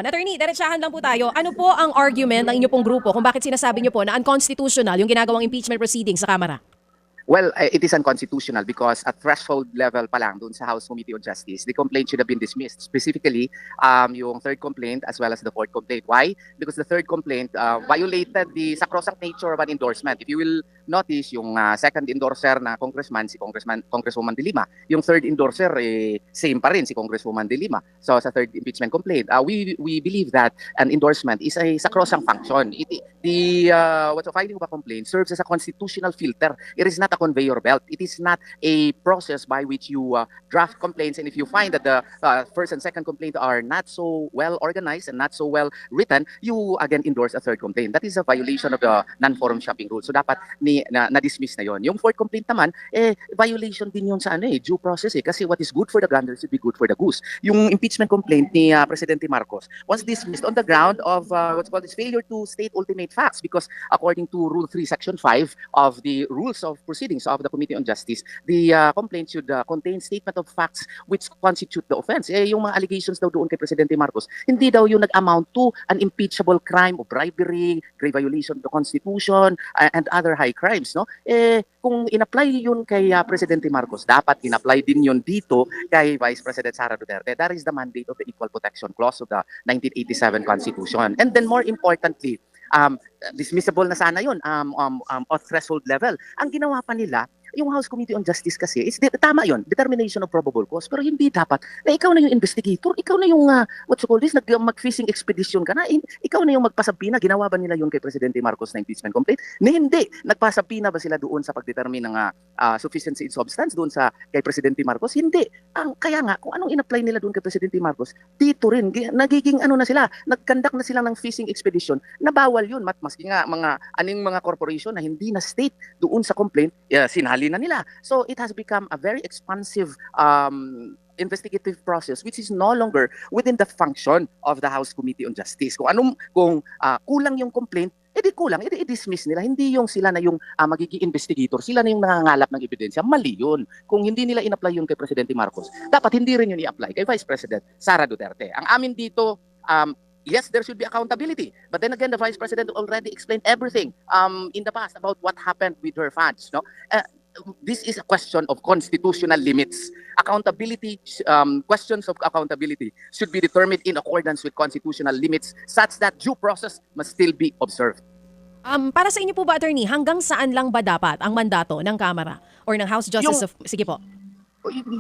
Attorney, diretsahan lang po tayo. Ano po ang argument ng inyo pong grupo kung bakit sinasabi niyo po na unconstitutional yung ginagawang impeachment proceedings sa Kamara? Well, it is unconstitutional because at threshold level pa lang dun sa House Committee on Justice, the complaint should have been dismissed. Specifically, yung third complaint as well as the fourth complaint. Why? Because the third complaint violated the sacrosanct nature of an endorsement. If you will notice, yung second endorser na congressman, si Congresswoman De Lima. Yung third endorser, same pa rin, si Congresswoman De Lima. So sa third impeachment complaint, we believe that an endorsement is a sacrosanct function. What's the filing of a complaint serves as a constitutional filter. It is not a conveyor belt. It is not a process by which you draft complaints, and if you find that the first and second complaint are not so well organized and not so well written, you again endorse a third complaint. That is a violation of the non-forum shopping rule. So dapat na-dismiss na yon. Yung fourth complaint naman, violation din yun sa due process kasi what is good for the gander should be good for the goose. Yung impeachment complaint ni Presidente Marcos was dismissed on the ground of what's called his failure to state ultimate facts, because according to Rule 3, Section 5 of the Rules of Proceedings of the Committee on Justice, the complaint should contain statement of facts which constitute the offense. Yung mga allegations daw doon kay Presidente Marcos, hindi daw yung nag-amount to an impeachable crime of bribery, grave violation of the Constitution, and other high crimes. No? Kung in-apply yun kay Presidente Marcos, dapat in-apply din yun dito kay Vice President Sara Duterte. That is the mandate of the Equal Protection Clause of the 1987 Constitution. And then more importantly, dismissible na sana yun at threshold level. Ang ginawa pa nila, yung House Committee on Justice kasi, tama yun, determination of probable cause, pero hindi dapat na ikaw na yung investigator, ikaw na yung, mag-fishing expedition ka na, ikaw na yung magpasabina. Ginawa ba nila yun kay Presidente Marcos na impeachment complaint? Na hindi. Nagpasabina ba sila doon sa pagdetermine ng sufficiency in substance doon sa kay Presidente Marcos? Hindi. Kaya nga, kung anong in-apply nila doon kay Presidente Marcos, dito rin, nagiging na sila, nag-conduct na sila ng fishing expedition, na bawal yun, maski nga mga corporation na hindi na state doon sa complaint, sinali na nila. So it has become a very expansive investigative process which is no longer within the function of the House Committee on Justice. Kung kulang yung complaint, edi kulang, edi i-dismiss nila. Hindi yung sila na yung magiging investigator, sila na yung nangangalap ng ebidensya. Mali yun. Kung hindi nila in-apply yun kay Presidente Marcos, dapat hindi rin yun i-apply kay Vice President Sara Duterte. Ang amin dito, yes, there should be accountability. But then again, the Vice President already explained everything in the past about what happened with her funds. No? This is a question of constitutional limits. Accountability, questions of accountability should be determined in accordance with constitutional limits such that due process must still be observed. Para sa inyo po ba, Attorney, hanggang saan lang ba dapat ang mandato ng Kamara or ng House Justice Sige po.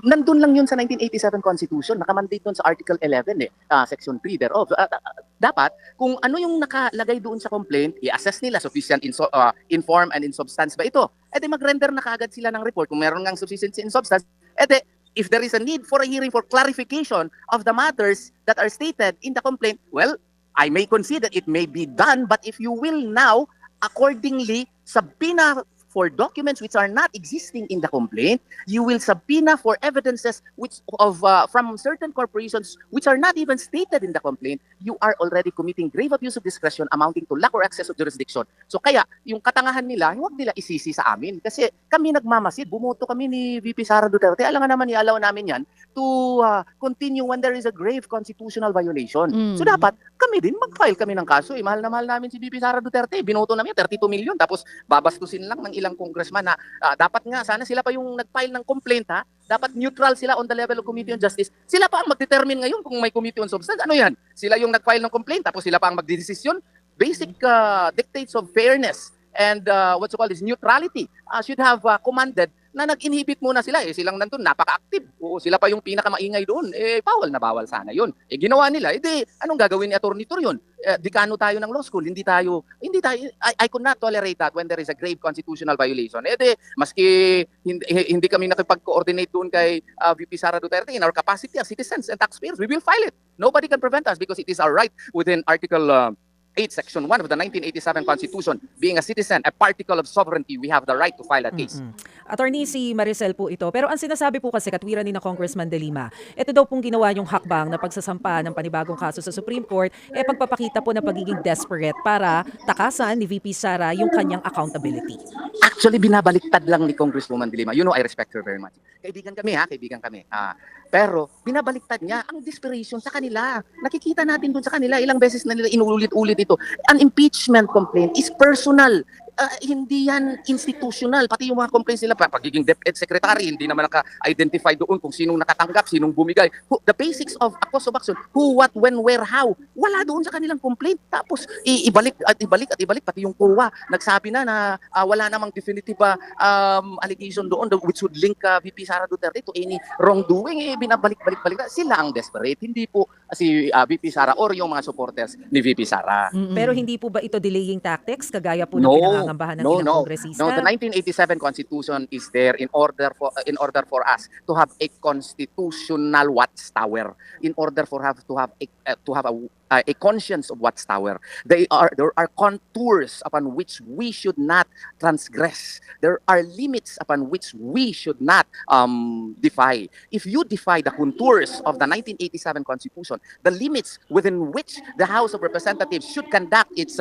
Nandun lang yun sa 1987 Constitution, nakamandate dun sa Article 11, Section 3 thereof. Dapat, kung ano yung nakalagay doon sa complaint, i-assess nila sufficient in form and in substance ba ito. Mag-render na kaagad sila ng report. Kung meron ngang sufficiency in substance, if there is a need for a hearing for clarification of the matters that are stated in the complaint, well, I may concede that it may be done, but if you will now accordingly subpoena for documents which are not existing in the complaint, you will subpoena for evidences from certain corporations which are not even stated in the complaint, you are already committing grave abuse of discretion amounting to lack or excess of jurisdiction. So kaya, yung katangahan nila, huwag nila isisi sa amin. Kasi kami nagmamasid, bumoto kami ni VP Sara Duterte. Alam nga naman, i-allow namin yan to continue when there is a grave constitutional violation. So dapat, kami din, mag-file kami ng kaso. Mahal na mahal namin si VP Sara Duterte. Binoto namin 32 million. Tapos babastusin lang ng ilang congressman na dapat nga sana sila pa yung nag-file ng complaint, ha? Dapat neutral sila on the level of Committee on Justice. Sila pa ang mag-determine ngayon kung may Committee on Substance. Ano yan? Sila yung nag-file ng complaint tapos sila pa ang magdedesisyon. Basic dictates of fairness and neutrality should have commanded na nag-inhibit muna sila. Silang nandun, napaka-active. Sila pa yung pinakamaingay doon. Bawal na bawal sana yun. Ginawa nila. Anong gagawin ni Atty. Torion? Dekano tayo ng law school. I could not tolerate that when there is a grave constitutional violation. Maski hindi kami nakipag-coordinate doon kay VP Sara Duterte in our capacity as citizens and taxpayers, we will file it. Nobody can prevent us because it is our right within Article 8, Section 1 of the 1987 Constitution. Being a citizen, a particle of sovereignty, we have the right to file a case. Attorney, si Maricel po ito. Pero ang sinasabi po kasi, katwiran ni na Congressman De Lima, ito daw pong ginawa yung hakbang na pagsasampa ng panibagong kaso sa Supreme Court, pagpapakita po na pagiging desperate para takasan ni VP Sara yung kanyang accountability. Actually, binabaliktad lang ni Congresswoman De Lima. I respect her very much. Kaibigan kami. Pero binabaliktad niya ang desperation sa kanila. Nakikita natin dun sa kanila, ilang beses na nila inuulit-ulit ito. An impeachment complaint is personal. Hindi yan institutional. Pati yung mga complaints nila, pagiging DepEd secretary, hindi naman naka-identify doon kung sinong nakatanggap, sinong bumigay. The basics of a cause of action, who, what, when, where, how, wala doon sa kanilang complaint. Tapos ibalik at ibalik at ibalik. Pati yung COA, nagsabi na wala namang definitive allegation doon which would link VP Sara Duterte to any wrongdoing. Binabalik-balik. Sila ang desperate, hindi po si VP Sara or yung mga supporters ni VP Sara. Pero hindi po ba ito delaying tactics kagaya po ng pinangangambahan ng ilang kongresista? No, the 1987 Constitution is there in order for us to have a constitutional watchtower, in order for have to have a conscience of watchtower. There are contours upon which we should not transgress. There are limits upon which we should not defy. If you defy the contours of the 1987 Constitution, the limits within which the House of Representatives should conduct its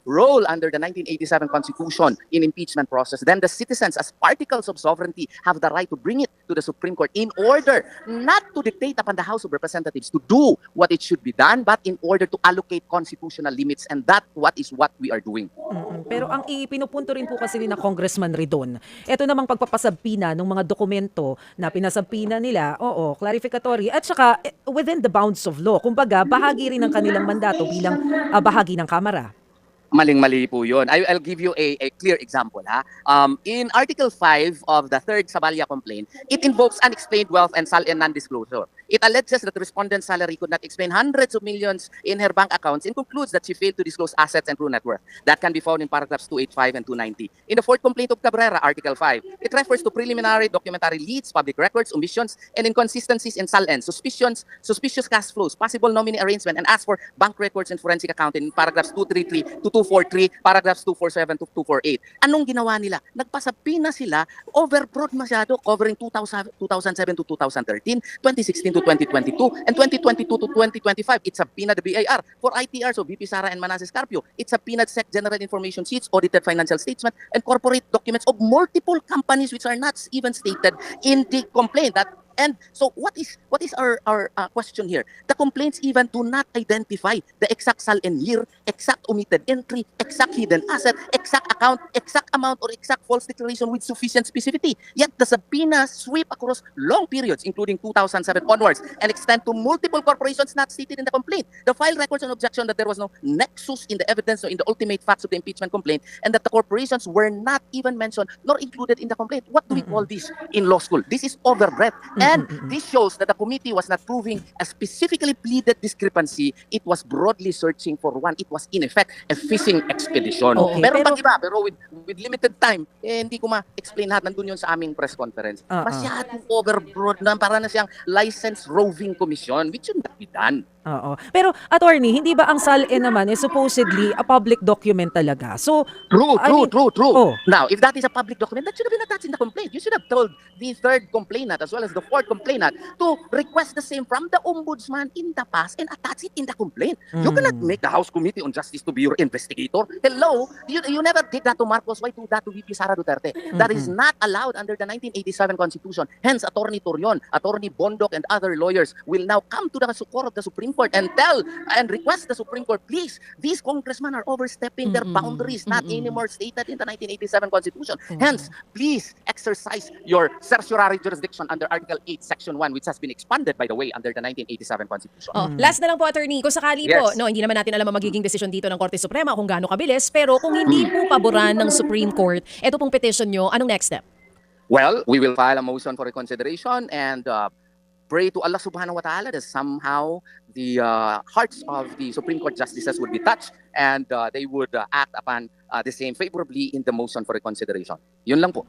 role under the 1987 Constitution in impeachment process, then the citizens as particles of sovereignty have the right to bring it to the Supreme Court in order not to dictate upon the House of Representatives to do what it should be done, but in order to allocate constitutional limits, and that is what we are doing. Pero ang ipinupunto rin po kasi ni na Congressman Ridon, ito namang pagpapasabpina ng mga dokumento na pinasabpina nila, clarificatory, at saka within the bounds of law. Kumbaga, bahagi rin ng kanilang mandato bilang bahagi ng Kamara. Maling-mali po yun. I'll give you a clear example. In Article 5 of the 3rd Sabalia complaint, it invokes unexplained wealth and non-disclosure. It alleges that the respondent's salary could not explain hundreds of millions in her bank accounts and concludes that she failed to disclose assets and true net worth. That can be found in paragraphs 285 and 290. In the 4th complaint of Cabrera, Article 5, it refers to preliminary documentary leads, public records, omissions, and inconsistencies in SALN, suspicious cash flows, possible nominee arrangement, and asks for bank records and forensic accounting in paragraphs 233 to 243, paragraphs 247 to 248. Anong ginawa nila? Nagpasabina sila, overbroad masyado, covering 2007 to 2013, 2016 to 2022, and 2022 to 2025. It's subpoena the BIR for ITR, so VP Sara and Manasseh Carpio. It's subpoena SEC general information sheets, audited financial statements, and corporate documents of multiple companies which are not even stated in the complaint. And so what is our question here? The complaints even do not identify the exact SALN year, exact omitted entry, exact hidden asset, exact account, exact amount, or exact false declaration with sufficient specificity. Yet the subpoenas sweep across long periods, including 2007 onwards, and extend to multiple corporations not stated in the complaint. The file records an objection that there was no nexus in the evidence or in the ultimate facts of the impeachment complaint, and that the corporations were not even mentioned nor included in the complaint. What do we call this in law school? This is overbreadth. And this shows that the committee was not proving a specifically pleaded discrepancy. It was broadly searching for one. It was in effect a fishing expedition. Okay, Meron pero- pang iba, pero with limited time, hindi ko ma-explain lahat. Nandun yun sa aming press conference. Masyadong overbroad na, para na siyang licensed roving commission, which should not be done. Pero attorney, hindi ba ang SALN naman is supposedly a public document talaga? So, True. Oh. Now, if that is a public document, that should have been attached in the complaint. You should have told the 3rd complainant as well as the 4th complainant to request the same from the ombudsman in the past and attach it in the complaint. You cannot make the House Committee on Justice to be your investigator. Hello? You never did that to Marcos. Why do that to VP Sara Duterte? That is not allowed under the 1987 Constitution. Hence, Attorney Torion, Attorney Bondoc, and other lawyers will now come to the court of the Supreme Court and tell and request the Supreme Court, please, these congressmen are overstepping their boundaries, not anymore stated in the 1987 Constitution. Hence, please exercise your certiorari jurisdiction under Article 8, Section 1, which has been expanded, by the way, under the 1987 Constitution. Last na lang po, attorney, kung sakali po, Yes. hindi naman natin alam ang magiging desisyon dito ng Korte Suprema kung gaano kabilis, pero kung hindi po paboran ng Supreme Court, ito pong petition nyo, anong next step? Well, we will file a motion for reconsideration and pray to Allah subhanahu wa ta'ala that somehow the hearts of the Supreme Court justices would be touched and they would act upon the same favorably in the motion for reconsideration. Yun lang po.